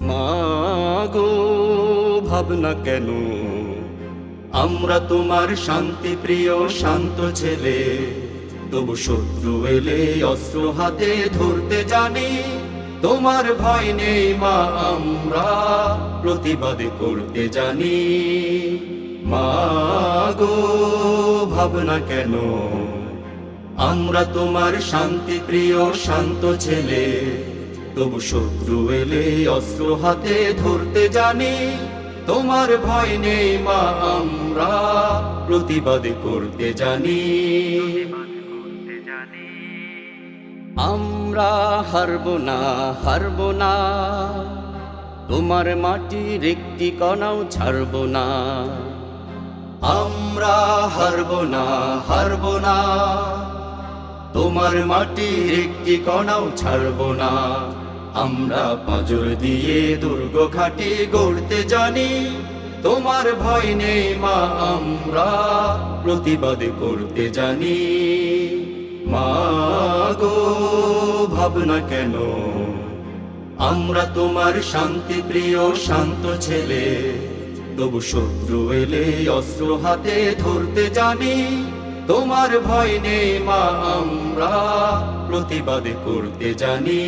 মাগো ভাবনা কেন, আমরা তোমার শান্তি প্রিয় শান্ত ছেলে, তবু শত্রু এলে অস্ত্র হাতে ধরতে জানি। তোমার ভয় নেই মা, আমরা প্রতিবাদ করতে জানি। মাগো ভাবনা কেন, আমরা তোমার শান্তি প্রিয় শান্ত ছেলে, তবু শত্রু এলে অস্ত্র হাতে ধরতে জানি। তোমার ভয় নেই মা, আমরা প্রতিবাদ করতে জানি। আমরা হারব না, হারব না, তোমার মাটির একটি কণাও ছাড়ব না। আমরা হারব না, হারব না, তোমার মাটির একটি কণাও ছাড়ব না। আমরা পাঁজর দিয়ে দুর্গ ঘাঁটি গড়তে জানি। তোমার ভয় নেই মা, আমরা প্রতিবাদ করতে জানি। মাগো ভাবনা কেন, আমরা তোমার শান্তি প্রিয় শান্ত ছেলে, তবু শত্রু এলে অস্ত্র হাতে ধরতে জানি। তোমার ভয় নেই মা, আমরা প্রতিবাদ করতে জানি।